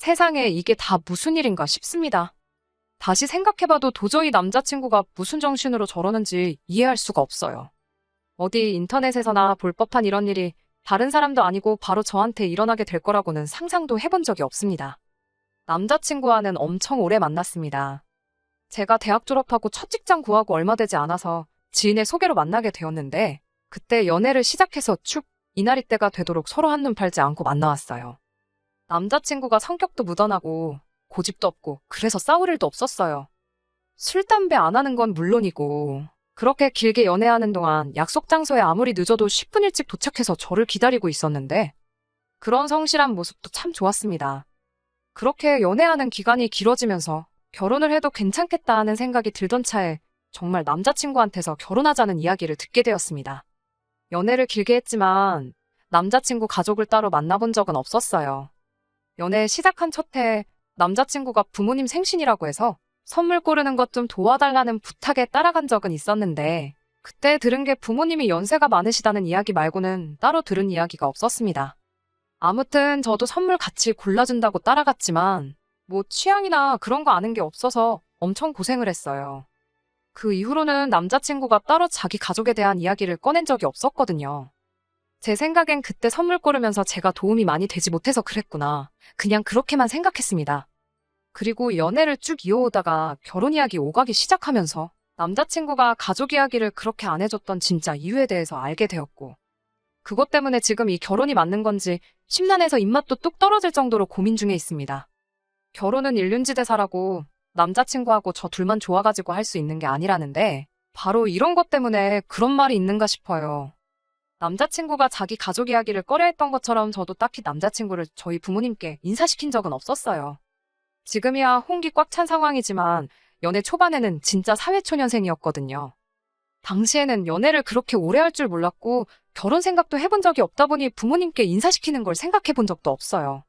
세상에 이게 다 무슨 일인가 싶습니다. 다시 생각해봐도 도저히 남자친구가 무슨 정신으로 저러는지 이해할 수가 없어요. 어디 인터넷에서나 볼 법한 이런 일이 다른 사람도 아니고 바로 저한테 일어나게 될 거라고는 상상도 해본 적이 없습니다. 남자친구와는 엄청 오래 만났습니다. 제가 대학 졸업하고 첫 직장 구하고 얼마 되지 않아서 지인의 소개로 만나게 되었는데 그때 연애를 시작해서 쭉 이날이 때가 되도록 서로 한눈 팔지 않고 만나왔어요. 남자친구가 성격도 무던하고 고집도 없고 그래서 싸울 일도 없었어요. 술, 담배 안 하는 건 물론이고 그렇게 길게 연애하는 동안 약속 장소에 아무리 늦어도 10분 일찍 도착해서 저를 기다리고 있었는데 그런 성실한 모습도 참 좋았습니다. 그렇게 연애하는 기간이 길어지면서 결혼을 해도 괜찮겠다 하는 생각이 들던 차에 정말 남자친구한테서 결혼하자는 이야기를 듣게 되었습니다. 연애를 길게 했지만 남자친구 가족을 따로 만나본 적은 없었어요. 연애 시작한 첫 해에 남자친구가 부모님 생신이라고 해서 선물 고르는 것 좀 도와달라는 부탁에 따라간 적은 있었는데 그때 들은 게 부모님이 연세가 많으시다는 이야기 말고는 따로 들은 이야기가 없었습니다. 아무튼 저도 선물 같이 골라준다고 따라갔지만 뭐 취향이나 그런 거 아는 게 없어서 엄청 고생을 했어요. 그 이후로는 남자친구가 따로 자기 가족에 대한 이야기를 꺼낸 적이 없었거든요. 제 생각엔 그때 선물 고르면서 제가 도움이 많이 되지 못해서 그랬구나. 그냥 그렇게만 생각했습니다. 그리고 연애를 쭉 이어오다가 결혼 이야기 오가기 시작하면서 남자친구가 가족 이야기를 그렇게 안 해줬던 진짜 이유에 대해서 알게 되었고 그것 때문에 지금 이 결혼이 맞는 건지 심란해서 입맛도 뚝 떨어질 정도로 고민 중에 있습니다. 결혼은 일륜지대사라고 남자친구하고 저 둘만 좋아가지고 할 수 있는 게 아니라는데 바로 이런 것 때문에 그런 말이 있는가 싶어요. 남자친구가 자기 가족 이야기를 꺼려했던 것처럼 저도 딱히 남자친구를 저희 부모님께 인사시킨 적은 없었어요. 지금이야 홍기 꽉 찬 상황이지만 연애 초반에는 진짜 사회초년생이었거든요. 당시에는 연애를 그렇게 오래 할 줄 몰랐고 결혼 생각도 해본 적이 없다 보니 부모님께 인사시키는 걸 생각해 본 적도 없어요.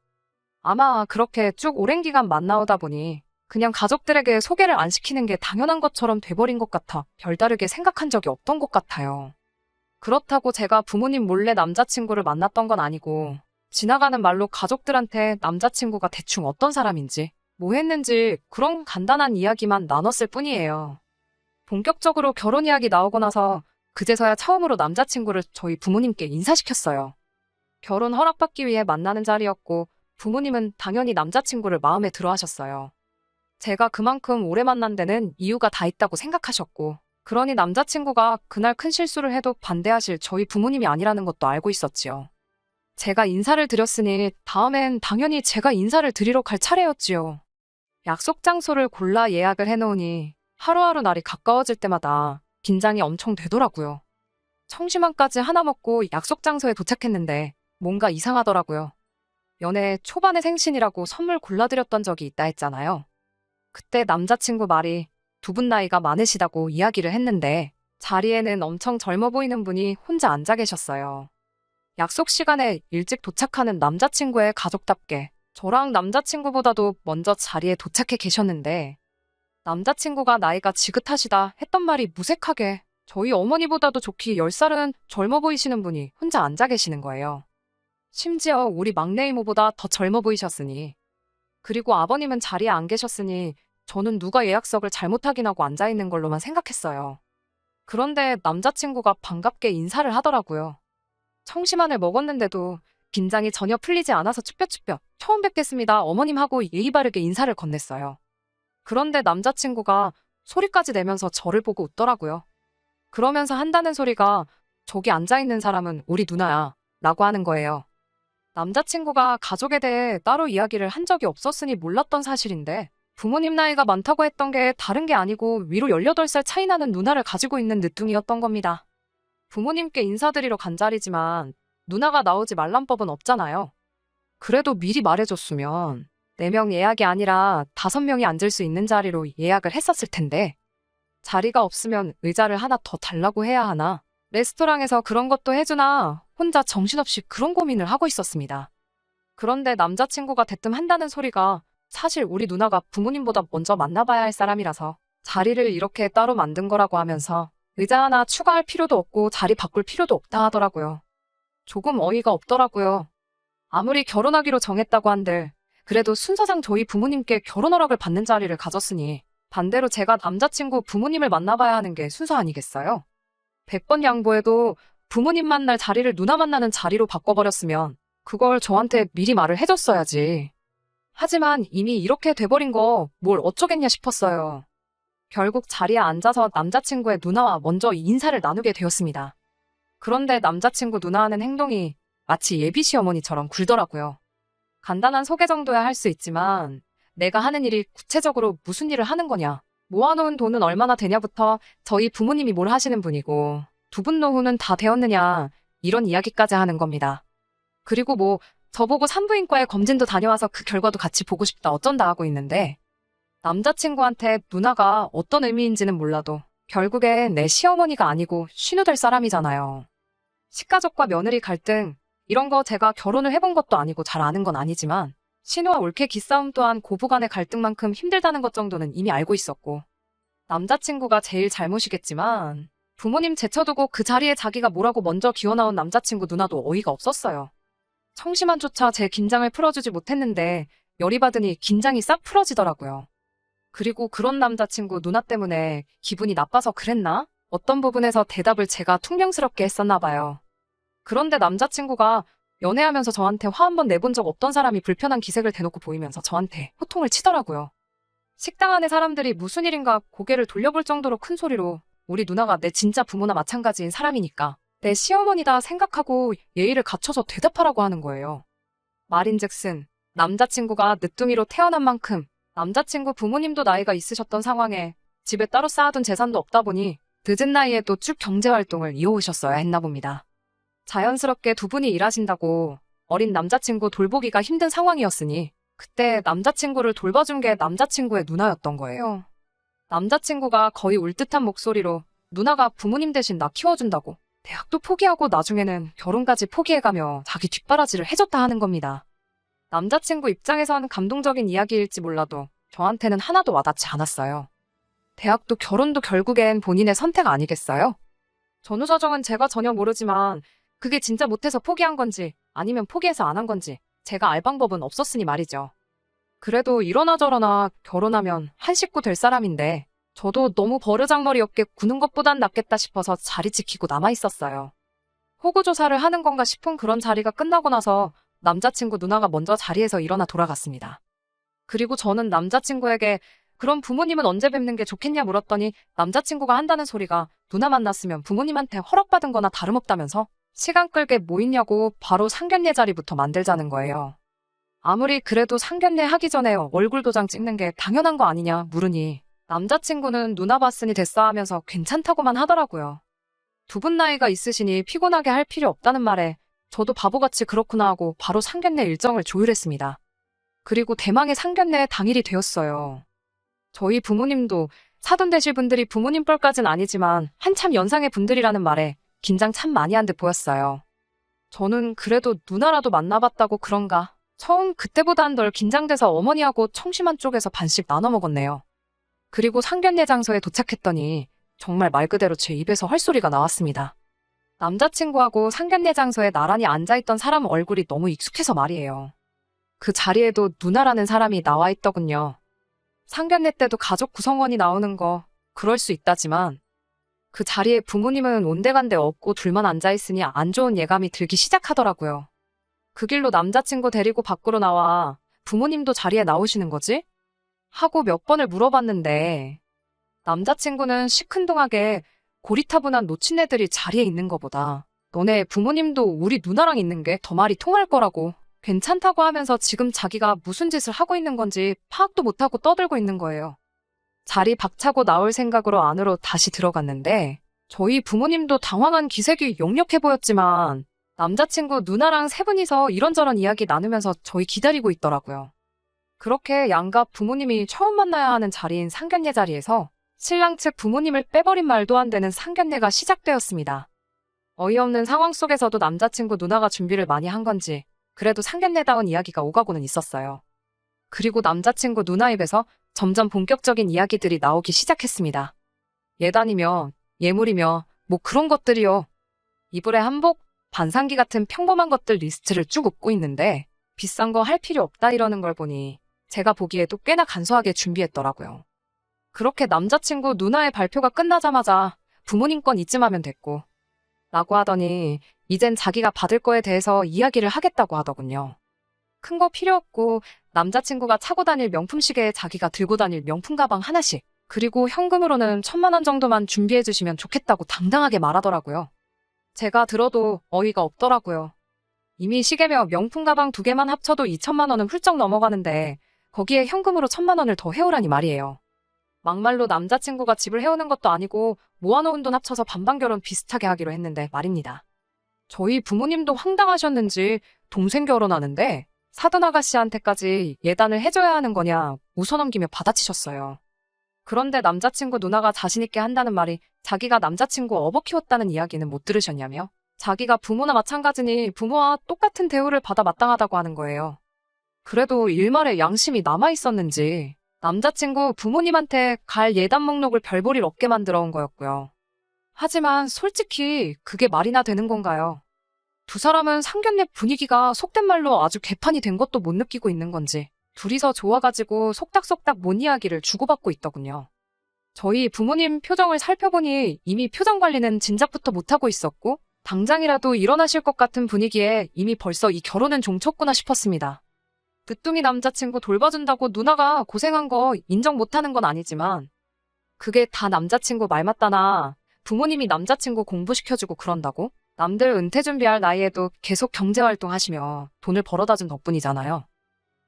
아마 그렇게 쭉 오랜 기간 만나오다 보니 그냥 가족들에게 소개를 안 시키는 게 당연한 것처럼 돼버린 것 같아 별다르게 생각한 적이 없던 것 같아요. 그렇다고 제가 부모님 몰래 남자친구를 만났던 건 아니고 지나가는 말로 가족들한테 남자친구가 대충 어떤 사람인지 뭐 했는지 그런 간단한 이야기만 나눴을 뿐이에요. 본격적으로 결혼 이야기 나오고 나서 그제서야 처음으로 남자친구를 저희 부모님께 인사시켰어요. 결혼 허락받기 위해 만나는 자리였고 부모님은 당연히 남자친구를 마음에 들어 하셨어요. 제가 그만큼 오래 만난 데는 이유가 다 있다고 생각하셨고 그러니 남자친구가 그날 큰 실수를 해도 반대하실 저희 부모님이 아니라는 것도 알고 있었지요. 제가 인사를 드렸으니 다음엔 당연히 제가 인사를 드리러 갈 차례였지요. 약속 장소를 골라 예약을 해놓으니 하루하루 날이 가까워질 때마다 긴장이 엄청 되더라고요. 청심환까지 하나 먹고 약속 장소에 도착했는데 뭔가 이상하더라고요. 연애 초반에 생신이라고 선물 골라드렸던 적이 있다 했잖아요. 그때 남자친구 말이 두 분 나이가 많으시다고 이야기를 했는데 자리에는 엄청 젊어 보이는 분이 혼자 앉아 계셨어요. 약속 시간에 일찍 도착하는 남자친구의 가족답게 저랑 남자친구보다도 먼저 자리에 도착해 계셨는데 남자친구가 나이가 지긋하시다 했던 말이 무색하게 저희 어머니보다도 좋기 10살은 젊어 보이시는 분이 혼자 앉아 계시는 거예요. 심지어 우리 막내 이모보다 더 젊어 보이셨으니 그리고 아버님은 자리에 안 계셨으니 저는 누가 예약석을 잘못 확인하고 앉아있는 걸로만 생각했어요. 그런데 남자친구가 반갑게 인사를 하더라고요. 청심환을 먹었는데도 긴장이 전혀 풀리지 않아서 쭈뼛쭈뼛 처음 뵙겠습니다 어머님 하고 예의 바르게 인사를 건넸어요. 그런데 남자친구가 소리까지 내면서 저를 보고 웃더라고요. 그러면서 한다는 소리가 저기 앉아있는 사람은 우리 누나야 라고 하는 거예요. 남자친구가 가족에 대해 따로 이야기를 한 적이 없었으니 몰랐던 사실인데 부모님 나이가 많다고 했던 게 다른 게 아니고 위로 18살 차이 나는 누나를 가지고 있는 늦둥이였던 겁니다. 부모님께 인사드리러 간 자리지만 누나가 나오지 말란 법은 없잖아요. 그래도 미리 말해줬으면 4명 예약이 아니라 5명이 앉을 수 있는 자리로 예약을 했었을 텐데 자리가 없으면 의자를 하나 더 달라고 해야 하나 레스토랑에서 그런 것도 해주나 혼자 정신없이 그런 고민을 하고 있었습니다. 그런데 남자친구가 대뜸 한다는 소리가 사실 우리 누나가 부모님보다 먼저 만나봐야 할 사람이라서 자리를 이렇게 따로 만든 거라고 하면서 의자 하나 추가할 필요도 없고 자리 바꿀 필요도 없다 하더라고요. 조금 어이가 없더라고요. 아무리 결혼하기로 정했다고 한들 그래도 순서상 저희 부모님께 결혼 허락을 받는 자리를 가졌으니 반대로 제가 남자친구 부모님을 만나봐야 하는 게 순서 아니겠어요? 100번 양보해도 부모님 만날 자리를 누나 만나는 자리로 바꿔버렸으면 그걸 저한테 미리 말을 해줬어야지. 하지만 이미 이렇게 돼버린 거 뭘 어쩌겠냐 싶었어요. 결국 자리에 앉아서 남자친구의 누나와 먼저 인사를 나누게 되었습니다. 그런데 남자친구 누나 하는 행동이 마치 예비 시어머니처럼 굴더라고요. 간단한 소개 정도야 할 수 있지만 내가 하는 일이 구체적으로 무슨 일을 하는 거냐, 모아놓은 돈은 얼마나 되냐부터 저희 부모님이 뭘 하시는 분이고 두 분 노후는 다 되었느냐 이런 이야기까지 하는 겁니다. 그리고 뭐 저보고 산부인과에 검진도 다녀와서 그 결과도 같이 보고 싶다 어쩐다 하고 있는데 남자친구한테 누나가 어떤 의미인지는 몰라도 결국엔 내 시어머니가 아니고 신우 될 사람이잖아요. 식가족과 며느리 갈등 이런 거 제가 결혼을 해본 것도 아니고 잘 아는 건 아니지만 신우와 올케 기싸움 또한 고부간의 갈등만큼 힘들다는 것 정도는 이미 알고 있었고 남자친구가 제일 잘못이겠지만 부모님 제쳐두고 그 자리에 자기가 뭐라고 먼저 기어나온 남자친구 누나도 어이가 없었어요. 청심환조차 제 긴장을 풀어주지 못했는데 열이 받으니 긴장이 싹 풀어지더라고요. 그리고 그런 남자친구 누나 때문에 기분이 나빠서 그랬나? 어떤 부분에서 대답을 제가 퉁명스럽게 했었나 봐요. 그런데 남자친구가 연애하면서 저한테 화 한 번 내본 적 없던 사람이 불편한 기색을 대놓고 보이면서 저한테 호통을 치더라고요. 식당 안에 사람들이 무슨 일인가 고개를 돌려볼 정도로 큰 소리로 우리 누나가 내 진짜 부모나 마찬가지인 사람이니까 내 시어머니다 생각하고 예의를 갖춰서 대답하라고 하는 거예요. 말인즉슨 남자친구가 늦둥이로 태어난 만큼 남자친구 부모님도 나이가 있으셨던 상황에 집에 따로 쌓아둔 재산도 없다 보니 늦은 나이에도 쭉 경제활동을 이어오셨어야 했나 봅니다. 자연스럽게 두 분이 일하신다고 어린 남자친구 돌보기가 힘든 상황이었으니 그때 남자친구를 돌봐준 게 남자친구의 누나였던 거예요. 남자친구가 거의 울 듯한 목소리로 누나가 부모님 대신 나 키워준다고 대학도 포기하고 나중에는 결혼까지 포기해가며 자기 뒷바라지를 해줬다 하는 겁니다. 남자친구 입장에선 감동적인 이야기일지 몰라도 저한테는 하나도 와닿지 않았어요. 대학도 결혼도 결국엔 본인의 선택 아니겠어요? 전후 사정은 제가 전혀 모르지만 그게 진짜 못해서 포기한 건지 아니면 포기해서 안 한 건지 제가 알 방법은 없었으니 말이죠. 그래도 이러나 저러나 결혼하면 한 식구 될 사람인데 저도 너무 버르장머리 없게 구는 것보단 낫겠다 싶어서 자리 지키고 남아있었어요. 호구조사를 하는 건가 싶은 그런 자리가 끝나고 나서 남자친구 누나가 먼저 자리에서 일어나 돌아갔습니다. 그리고 저는 남자친구에게 그럼 부모님은 언제 뵙는 게 좋겠냐 물었더니 남자친구가 한다는 소리가 누나 만났으면 부모님한테 허락받은 거나 다름없다면서 시간 끌게 뭐 있냐고 바로 상견례 자리부터 만들자는 거예요. 아무리 그래도 상견례 하기 전에 얼굴 도장 찍는 게 당연한 거 아니냐 물으니 남자친구는 누나 봤으니 됐어 하면서 괜찮다고만 하더라고요. 두 분 나이가 있으시니 피곤하게 할 필요 없다는 말에 저도 바보같이 그렇구나 하고 바로 상견례 일정을 조율했습니다. 그리고 대망의 상견례 당일이 되었어요. 저희 부모님도 사돈 되실 분들이 부모님 뻘까진 아니지만 한참 연상의 분들이라는 말에 긴장 참 많이 한 듯 보였어요. 저는 그래도 누나라도 만나봤다고 그런가 처음 그때보단 덜 긴장돼서 어머니하고 청심환 쪽에서 반씩 나눠 먹었네요. 그리고 상견례 장소에 도착했더니 정말 말 그대로 제 입에서 헐소리가 나왔습니다. 남자친구하고 상견례 장소에 나란히 앉아있던 사람 얼굴이 너무 익숙해서 말이에요. 그 자리에도 누나라는 사람이 나와 있더군요. 상견례 때도 가족 구성원이 나오는 거 그럴 수 있다지만 그 자리에 부모님은 온데간데 없고 둘만 앉아있으니 안 좋은 예감이 들기 시작하더라고요. 그 길로 남자친구 데리고 밖으로 나와 부모님도 자리에 나오시는 거지? 하고 몇 번을 물어봤는데 남자친구는 시큰둥하게 고리타분한 노친네들이 자리에 있는 거보다 너네 부모님도 우리 누나랑 있는 게 더 말이 통할 거라고 괜찮다고 하면서 지금 자기가 무슨 짓을 하고 있는 건지 파악도 못하고 떠들고 있는 거예요. 자리 박차고 나올 생각으로 안으로 다시 들어갔는데 저희 부모님도 당황한 기색이 역력해 보였지만 남자친구 누나랑 세 분이서 이런저런 이야기 나누면서 저희 기다리고 있더라고요. 그렇게 양가 부모님이 처음 만나야 하는 자리인 상견례 자리에서 신랑 측 부모님을 빼버린 말도 안 되는 상견례가 시작되었습니다. 어이없는 상황 속에서도 남자친구 누나가 준비를 많이 한 건지 그래도 상견례다운 이야기가 오가고는 있었어요. 그리고 남자친구 누나 입에서 점점 본격적인 이야기들이 나오기 시작했습니다. 예단이며 예물이며 뭐 그런 것들이요. 이불에 한복, 반상기 같은 평범한 것들 리스트를 쭉 읊고 있는데 비싼 거 할 필요 없다 이러는 걸 보니 제가 보기에도 꽤나 간소하게 준비했더라고요. 그렇게 남자친구 누나의 발표가 끝나자마자 부모님 건 이쯤 하면 됐고 라고 하더니 이젠 자기가 받을 거에 대해서 이야기를 하겠다고 하더군요. 큰 거 필요 없고 남자친구가 차고 다닐 명품 시계에 자기가 들고 다닐 명품 가방 하나씩 그리고 현금으로는 1,000만 원 정도만 준비해 주시면 좋겠다고 당당하게 말하더라고요. 제가 들어도 어이가 없더라고요. 이미 시계며 명품 가방 2개만 합쳐도 2,000만 원은 훌쩍 넘어가는데 거기에 현금으로 1,000만 원을 더 해오라니 말이에요. 막말로 남자친구가 집을 해오는 것도 아니고 모아놓은 돈 합쳐서 반반 결혼 비슷하게 하기로 했는데 말입니다. 저희 부모님도 황당하셨는지 동생 결혼하는데 사돈 아가씨한테까지 예단을 해줘야 하는 거냐 웃어넘기며 받아치셨어요. 그런데 남자친구 누나가 자신있게 한다는 말이 자기가 남자친구 업어 키웠다는 이야기는 못 들으셨냐며 자기가 부모나 마찬가지니 부모와 똑같은 대우를 받아 마땅하다고 하는 거예요. 그래도 일말의 양심이 남아있었는지 남자친구 부모님한테 갈 예단 목록을 별 볼 일 없게 만들어 온 거였고요. 하지만 솔직히 그게 말이나 되는 건가요? 두 사람은 상견례 분위기가 속된 말로 아주 개판이 된 것도 못 느끼고 있는 건지 둘이서 좋아가지고 속닥속닥 뭔 이야기를 주고받고 있더군요. 저희 부모님 표정을 살펴보니 이미 표정 관리는 진작부터 못하고 있었고 당장이라도 일어나실 것 같은 분위기에 이미 벌써 이 결혼은 종쳤구나 싶었습니다. 늦둥이 남자친구 돌봐준다고 누나가 고생한 거 인정 못하는 건 아니지만 그게 다 남자친구 말 맞다나 부모님이 남자친구 공부시켜주고 그런다고? 남들 은퇴 준비할 나이에도 계속 경제활동 하시며 돈을 벌어다 준 덕분이잖아요.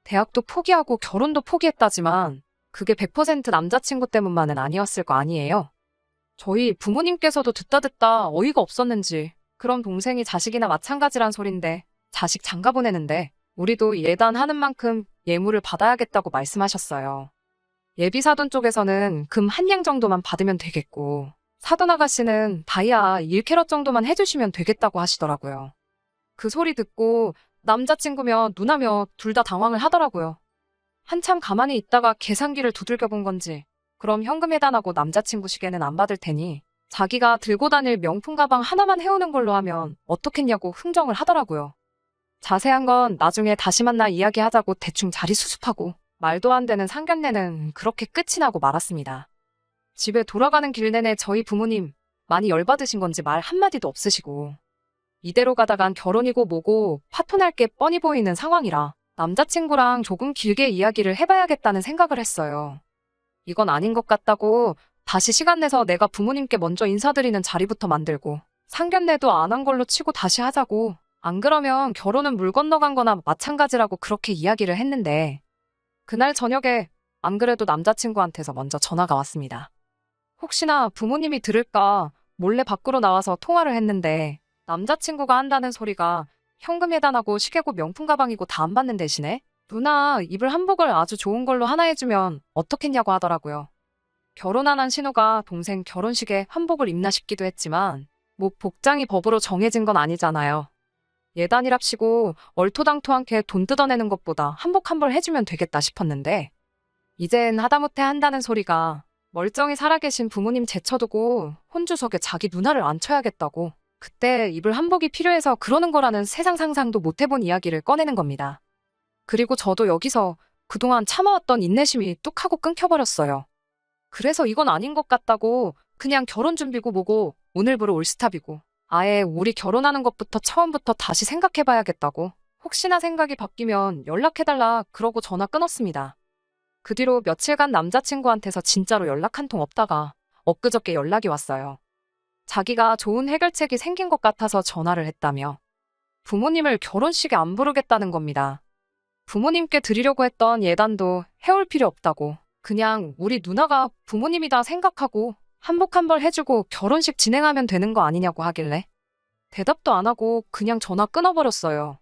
대학도 포기하고 결혼도 포기했다지만 그게 100% 남자친구 때문만은 아니었을 거 아니에요. 저희 부모님께서도 듣다 어이가 없었는지 그럼 동생이 자식이나 마찬가지란 소린데 자식 장가 보내는데 우리도 예단하는 만큼 예물을 받아야겠다고 말씀하셨어요. 예비사돈 쪽에서는 금 1냥 정도만 받으면 되겠고 사돈 아가씨는 다이아 1캐럿 정도만 해주시면 되겠다고 하시더라고요. 그 소리 듣고 남자친구며 누나며 둘 다 당황을 하더라고요. 한참 가만히 있다가 계산기를 두들겨 본 건지 그럼 현금 예단하고 남자친구 시계는 안 받을 테니 자기가 들고 다닐 명품 가방 하나만 해오는 걸로 하면 어떻겠냐고 흥정을 하더라고요. 자세한 건 나중에 다시 만나 이야기하자고 대충 자리 수습하고 말도 안 되는 상견례는 그렇게 끝이 나고 말았습니다. 집에 돌아가는 길 내내 저희 부모님 많이 열받으신 건지 말 한마디도 없으시고 이대로 가다간 결혼이고 뭐고 파토날 게 뻔히 보이는 상황이라 남자친구랑 조금 길게 이야기를 해봐야겠다는 생각을 했어요. 이건 아닌 것 같다고 다시 시간 내서 내가 부모님께 먼저 인사드리는 자리부터 만들고 상견례도 안 한 걸로 치고 다시 하자고 안 그러면 결혼은 물 건너간 거나 마찬가지라고 그렇게 이야기를 했는데 그날 저녁에 안 그래도 남자친구한테서 먼저 전화가 왔습니다. 혹시나 부모님이 들을까 몰래 밖으로 나와서 통화를 했는데 남자친구가 한다는 소리가 현금 예단하고 시계고 명품 가방이고 다 안 받는 대신에 누나 이불 한복을 아주 좋은 걸로 하나 해주면 어떻겠냐고 하더라고요. 결혼 안 한 신우가 동생 결혼식에 한복을 입나 싶기도 했지만 뭐 복장이 법으로 정해진 건 아니잖아요. 예단이랍시고 얼토당토않게 돈 뜯어내는 것보다 한복 한 벌 해주면 되겠다 싶었는데 이젠 하다못해 한다는 소리가 멀쩡히 살아계신 부모님 제쳐두고 혼주석에 자기 누나를 앉혀야겠다고 그때 입을 한복이 필요해서 그러는 거라는 세상 상상도 못해본 이야기를 꺼내는 겁니다. 그리고 저도 여기서 그동안 참아왔던 인내심이 뚝 하고 끊겨버렸어요. 그래서 이건 아닌 것 같다고 그냥 결혼 준비고 뭐고 오늘부로 올스탑이고 아예 우리 결혼하는 것부터 처음부터 다시 생각해봐야겠다고 혹시나 생각이 바뀌면 연락해달라 그러고 전화 끊었습니다. 그 뒤로 며칠간 남자친구한테서 진짜로 연락 한 통 없다가 엊그저께 연락이 왔어요. 자기가 좋은 해결책이 생긴 것 같아서 전화를 했다며 부모님을 결혼식에 안 부르겠다는 겁니다. 부모님께 드리려고 했던 예단도 해올 필요 없다고 그냥 우리 누나가 부모님이다 생각하고 한복 한 벌 해주고 결혼식 진행하면 되는 거 아니냐고 하길래 대답도 안 하고 그냥 전화 끊어버렸어요.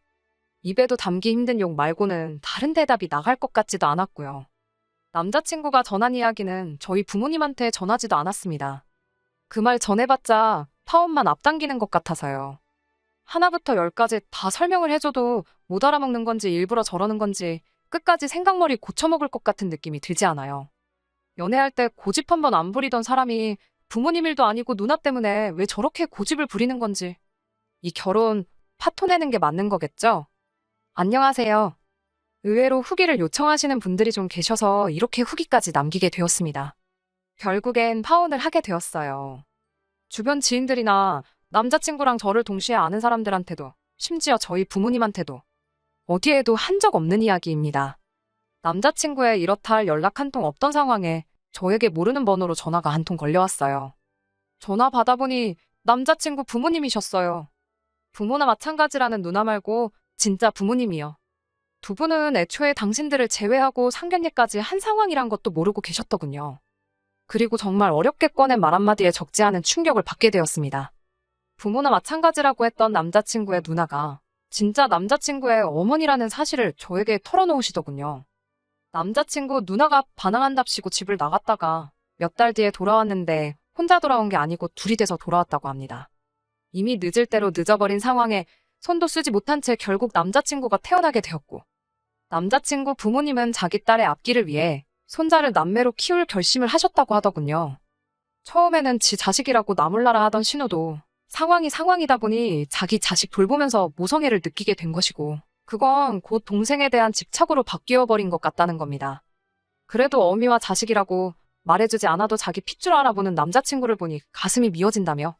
입에도 담기 힘든 욕 말고는 다른 대답이 나갈 것 같지도 않았고요. 남자친구가 전한 이야기는 저희 부모님한테 전하지도 않았습니다. 그 말 전해봤자 파혼만 앞당기는 것 같아서요. 하나부터 열까지 다 설명을 해줘도 못 알아먹는 건지 일부러 저러는 건지 끝까지 생각머리 고쳐먹을 것 같은 느낌이 들지 않아요. 연애할 때 고집 한번 안 부리던 사람이 부모님 일도 아니고 누나 때문에 왜 저렇게 고집을 부리는 건지. 이 결혼 파토내는 게 맞는 거겠죠? 안녕하세요. 의외로 후기를 요청하시는 분들이 좀 계셔서 이렇게 후기까지 남기게 되었습니다. 결국엔 파혼을 하게 되었어요. 주변 지인들이나 남자친구랑 저를 동시에 아는 사람들한테도, 심지어 저희 부모님한테도 어디에도 한 적 없는 이야기입니다. 남자친구의 이렇다 할 연락 한 통 없던 상황에 저에게 모르는 번호로 전화가 한 통 걸려왔어요. 전화 받아보니 남자친구 부모님이셨어요. 부모나 마찬가지라는 누나 말고 진짜 부모님이요. 두 분은 애초에 당신들을 제외하고 상견례까지 한 상황이란 것도 모르고 계셨더군요. 그리고 정말 어렵게 꺼낸 말 한마디에 적지 않은 충격을 받게 되었습니다. 부모나 마찬가지라고 했던 남자친구의 누나가 진짜 남자친구의 어머니라는 사실을 저에게 털어놓으시더군요. 남자친구 누나가 반항한답시고 집을 나갔다가 몇 달 뒤에 돌아왔는데 혼자 돌아온 게 아니고 둘이 돼서 돌아왔다고 합니다. 이미 늦을 대로 늦어버린 상황에 손도 쓰지 못한 채 결국 남자친구가 태어나게 되었고, 남자친구 부모님은 자기 딸의 앞길을 위해 손자를 남매로 키울 결심을 하셨다고 하더군요. 처음에는 지 자식이라고 나몰라라 하던 신우도 상황이 상황이다 보니 자기 자식 돌보면서 모성애를 느끼게 된 것이고, 그건 곧 동생에 대한 집착으로 바뀌어버린 것 같다는 겁니다. 그래도 어미와 자식이라고 말해주지 않아도 자기 핏줄 알아보는 남자친구를 보니 가슴이 미어진다며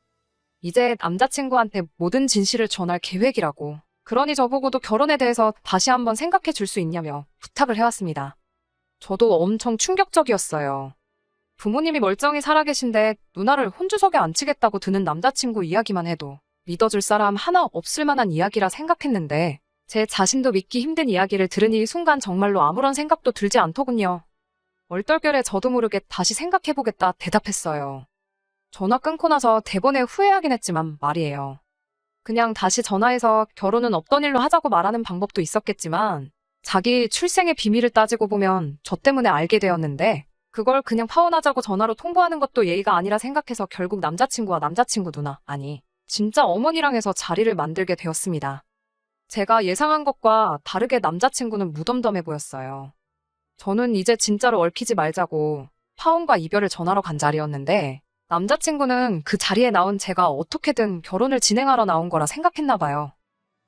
이제 남자친구한테 모든 진실을 전할 계획이라고, 그러니 저보고도 결혼에 대해서 다시 한번 생각해 줄 수 있냐며 부탁을 해왔습니다. 저도 엄청 충격적이었어요. 부모님이 멀쩡히 살아계신데 누나를 혼주석에 앉히겠다고 드는 남자친구 이야기만 해도 믿어줄 사람 하나 없을 만한 이야기라 생각했는데, 제 자신도 믿기 힘든 이야기를 들으니 순간 정말로 아무런 생각도 들지 않더군요. 얼떨결에 저도 모르게 다시 생각해보겠다 대답했어요. 전화 끊고 나서 대번에 후회하긴 했지만 말이에요. 그냥 다시 전화해서 결혼은 없던 일로 하자고 말하는 방법도 있었겠지만, 자기 출생의 비밀을 따지고 보면 저 때문에 알게 되었는데, 그걸 그냥 파혼하자고 전화로 통보하는 것도 예의가 아니라 생각해서 결국 남자친구와 남자친구 누나, 아니 진짜 어머니랑 해서 자리를 만들게 되었습니다. 제가 예상한 것과 다르게 남자친구는 무덤덤해 보였어요. 저는 이제 진짜로 얽히지 말자고 파혼과 이별을 전하러 간 자리였는데, 남자친구는 그 자리에 나온 제가 어떻게든 결혼을 진행하러 나온 거라 생각했나 봐요.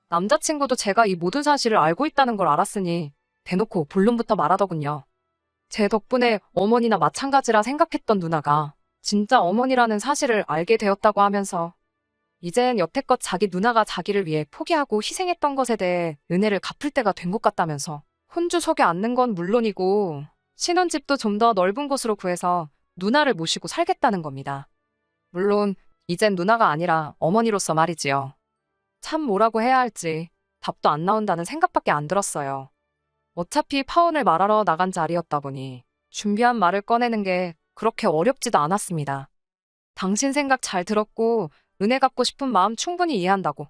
남자친구도 제가 이 모든 사실을 알고 있다는 걸 알았으니 대놓고 본론부터 말하더군요. 제 덕분에 어머니나 마찬가지라 생각했던 누나가 진짜 어머니라는 사실을 알게 되었다고 하면서 이젠 여태껏 자기 누나가 자기를 위해 포기하고 희생했던 것에 대해 은혜를 갚을 때가 된 것 같다면서 혼주석에 앉는 건 물론이고 신혼집도 좀 더 넓은 곳으로 구해서 누나를 모시고 살겠다는 겁니다. 물론 이젠 누나가 아니라 어머니로서 말이지요. 참 뭐라고 해야 할지 답도 안 나온다는 생각밖에 안 들었어요. 어차피 파혼을 말하러 나간 자리였다 보니 준비한 말을 꺼내는 게 그렇게 어렵지도 않았습니다. 당신 생각 잘 들었고 은혜 갚고 싶은 마음 충분히 이해한다고.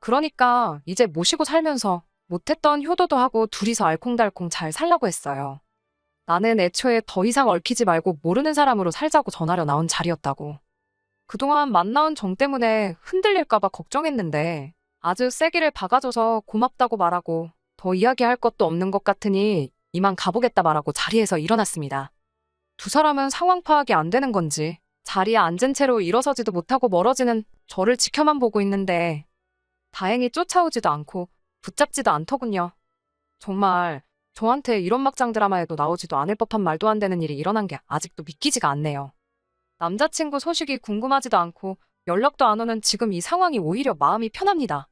그러니까 이제 모시고 살면서 못했던 효도도 하고 둘이서 알콩달콩 잘 살라고 했어요. 나는 애초에 더 이상 얽히지 말고 모르는 사람으로 살자고 전하려 나온 자리였다고. 그동안 만나온 정 때문에 흔들릴까봐 걱정했는데 아주 세기를 박아줘서 고맙다고 말하고 더 이야기할 것도 없는 것 같으니 이만 가보겠다 말하고 자리에서 일어났습니다. 두 사람은 상황 파악이 안 되는 건지 자리에 앉은 채로 일어서지도 못하고 멀어지는 저를 지켜만 보고 있는데 다행히 쫓아오지도 않고 붙잡지도 않더군요. 정말 저한테 이런 막장 드라마에도 나오지도 않을 법한 말도 안 되는 일이 일어난 게 아직도 믿기지가 않네요. 남자친구 소식이 궁금하지도 않고 연락도 안 오는 지금 이 상황이 오히려 마음이 편합니다.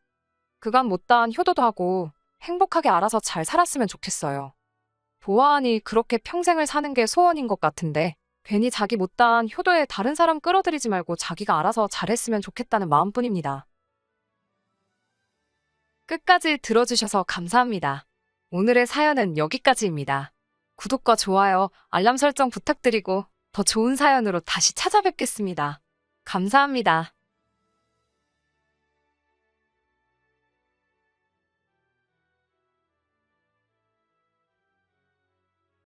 그간 못다한 효도도 하고 행복하게 알아서 잘 살았으면 좋겠어요. 보아하니 그렇게 평생을 사는 게 소원인 것 같은데 괜히 자기 못다한 효도에 다른 사람 끌어들이지 말고 자기가 알아서 잘했으면 좋겠다는 마음뿐입니다. 끝까지 들어주셔서 감사합니다. 오늘의 사연은 여기까지입니다. 구독과 좋아요, 알람 설정 부탁드리고 더 좋은 사연으로 다시 찾아뵙겠습니다. 감사합니다.